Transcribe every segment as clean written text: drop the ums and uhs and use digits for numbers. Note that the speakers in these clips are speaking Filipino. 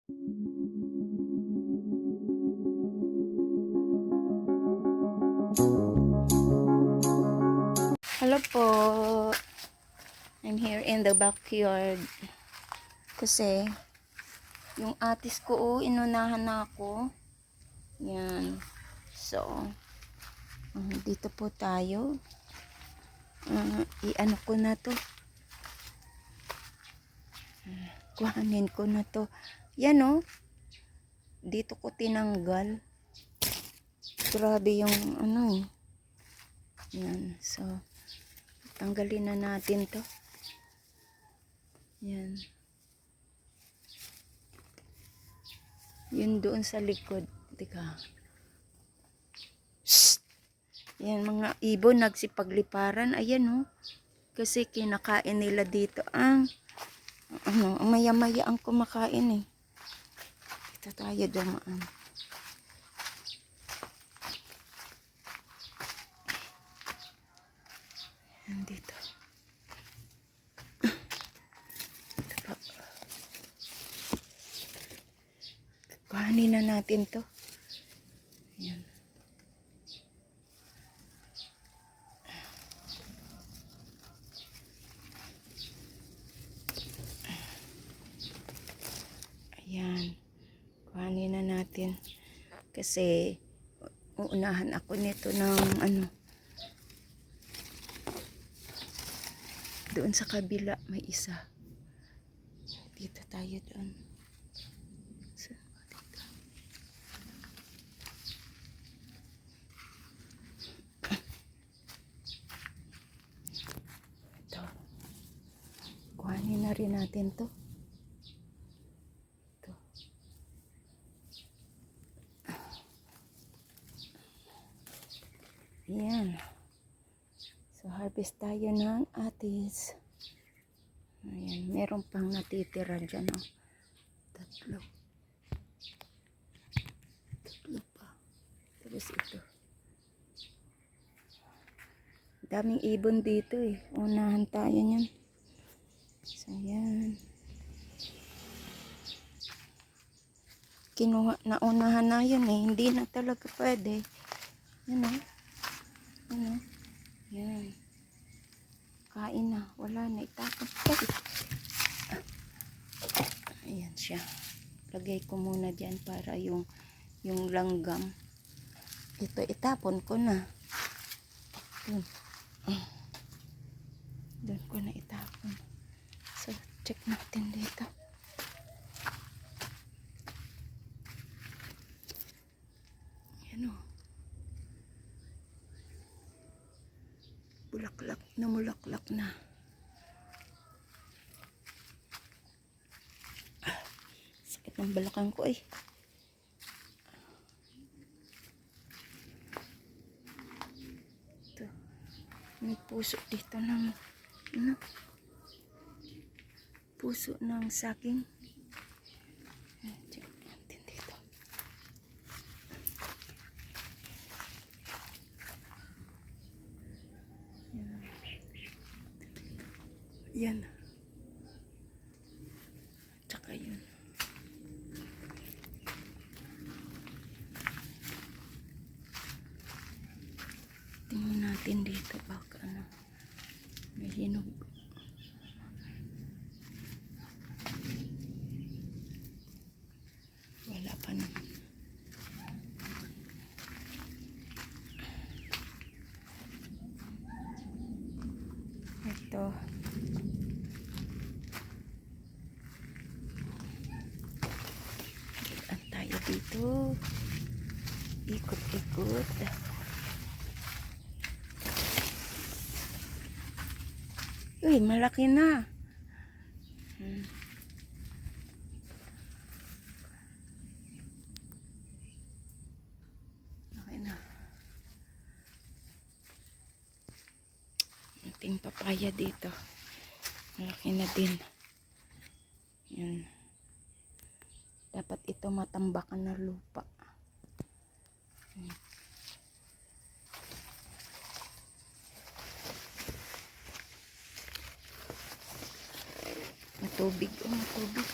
Hello po. I'm here in the backyard. Kasi, yung atis ko, inunahan na ako. Yan. So, dito po tayo. I-ano ko na to. Kuhanin ko na to. Yan o. Dito ko tinanggal. Grabe yung ano eh. Yan. So, tanggalin na natin to. Yan. Yun doon sa likod. Teka. Shhh! Yan, mga ibon nagsipagliparan. Ayan oh. Kasi kinakain nila dito ang maya-maya ang kumakain eh. Dito tayo dumaan. Dito. Ito pa. Kuhanin na natin to. Ayan. Ayan. Kuhanin na natin. Kasi uunahan ako nito ng ano. Doon sa kabila may isa. Dito tayo doon. So, dito. Ito. Kuhanin na rin natin to. Ito. Ayan. So, harvest tayo ng atis. Ayan, meron pang natitira dyan, oh. Tatlo pa. Tapos ito. Daming ibon dito, eh. Unahan tayo niyan. So, ayan. Kinuha, naunahan na yun, eh. Hindi na talaga pwede. Yan, oh. Yan, oh. Yan. Kain na. Wala na. Itapon. Ayan siya. Lagay ko muna dyan para yung langgam. Ito, itapon ko na. Doon. Doon ko na itapon. So, check natin dito. Ayan o. Bulaklak na mulaklak na. Sakit ng balakang ko eh. Ito. May puso dito ng ano? Puso ng saging. Check natin dito. Yan. Tsaka yun. Tingnan natin dito baka ano. May hinog. Wala pa naman. Ito. Tayo dito, ikot-ikot. Uy, malaki na. Okay na. Ating papaya dito, malaki na din. Yan. Dapat ito matambakan na lupa. Matubig. Oh, matubig.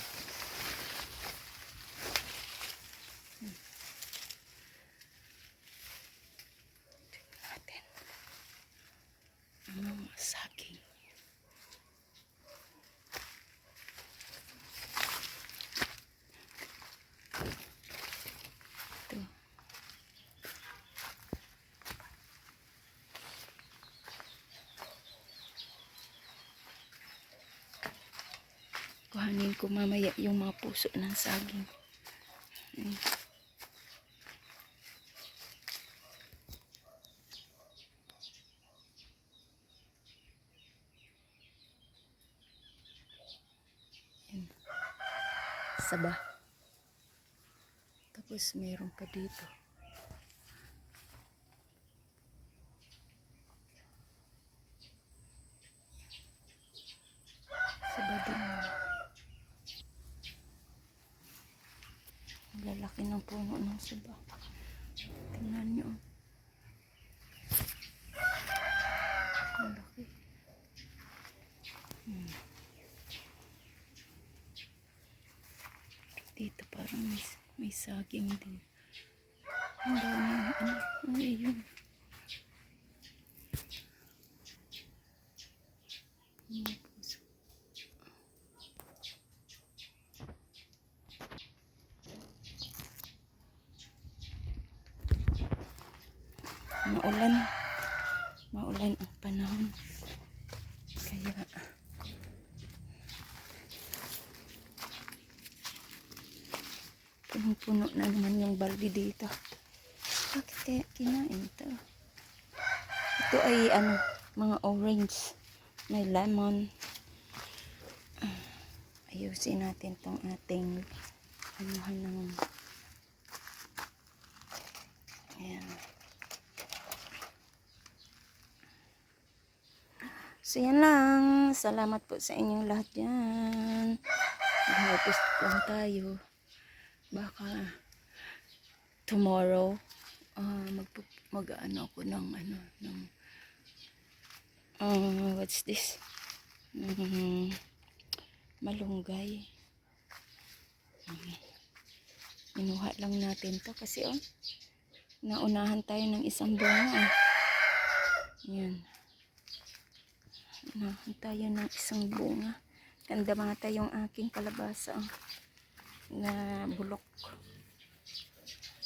Dadaanin ko mamaya yung mga puso ng saging. Ayan. Ayan. Saba. Tapos meron pa dito. Saba din. Ang lalaki ng puno ng saba. Tingnan nyo. Ang laki. Dito parang may saging din. Ang dami. Ano yun? Maulan. Maulan ang panahon. Kaya punong-puno na naman yung balde dito. Bakit kaya kinain ito? Ito ay mga orange. May lemon. Ayusin natin tong ating anuhan ng ayan. So yan lang. Salamat po sa inyong lahat yan. Mag-harvest lang tayo. Baka tomorrow mag-ano ako ng what's this? Malunggay. Inuha lang natin to kasi naunahan tayo ng isang bunga. Yan. Unahan tayo ng isang bunga. Ganda mata yung aking kalabasa na bulok.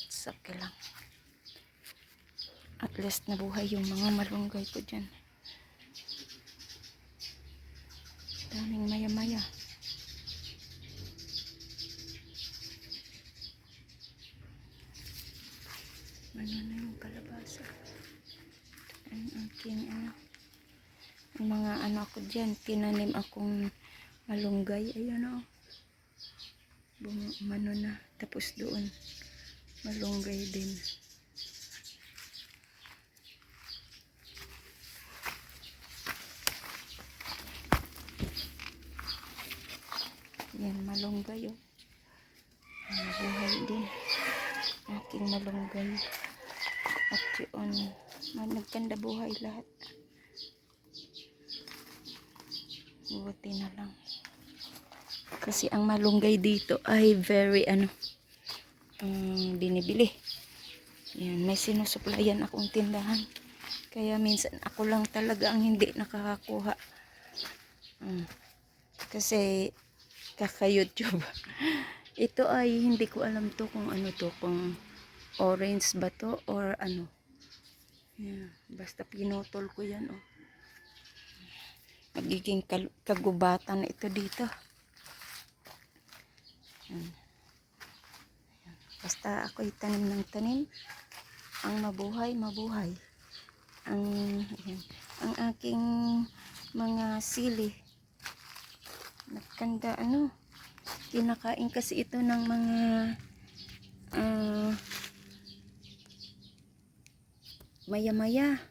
Sakit lang. At least nabuhay yung mga malunggay ko dyan. Daming maya-maya. Ano na yung kalabasa? Ang aking yung mga ako dyan. Tinanim akong malunggay. Ayan Mano na. Tapos doon. Malunggay din. Yan, malunggay nabuhay din. Aking malunggay. At yun, nagkanda buhay lahat. Buti na lang. Kasi ang malunggay dito ay very binibili. Yan, may sinusuplayan akong tindahan. Kaya minsan ako lang talaga ang hindi nakakakuha. Kasi kaka-YouTube. Ito ay hindi ko alam to kung kung orange ba to or ano. Yeah, basta pinutol ko yan Magiging kagubatan ito dito. Yan. Basta ako'y tanim ng tanim. Ang mabuhay. Ang aking mga sili. Nagkanda kinakain kasi ito ng mga maya-maya.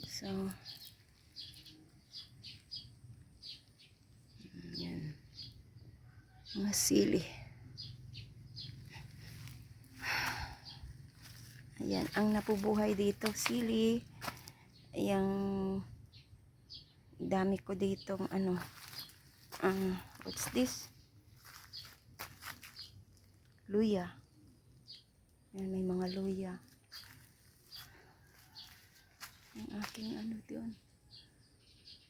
So yan. Mga sili. Ayan, ang napubuhay dito sili. Yung dami ko ditong what's this? Luya. Yan, may mga luya. Ang aking doon.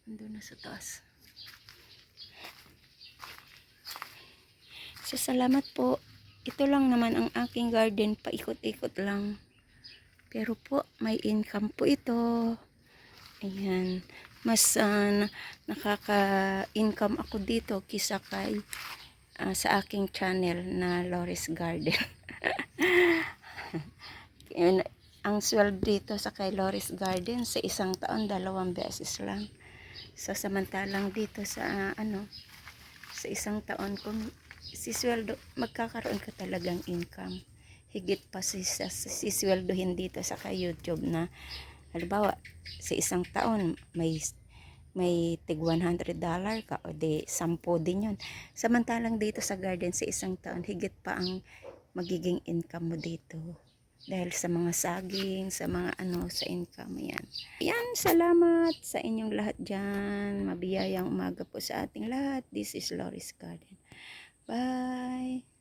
Nandun na sa taas. So, salamat po. Ito lang naman ang aking garden. Paikot-ikot lang. Pero po, may income po ito. Ayan. mas nakaka-income ako dito kisa kay sa aking channel na Loris Garden. Ang sweldo dito sa kay Loris Garden sa isang taon 2 beses lang. So samantalang dito sa sa isang taon kung sisweldo, magkakaroon ka talagang income. Higit pa sisweldohin dito sa kay YouTube na halimbawa sa isang taon may tig $100 ka o di 10 din yun. Samantalang dito sa garden sa isang taon higit pa ang magiging income mo dito. Dahil sa mga saging, sa mga sa income. Yan. Yan, salamat sa inyong lahat dyan. Mabiyayang umaga po sa ating lahat. This is Loris Garden. Bye!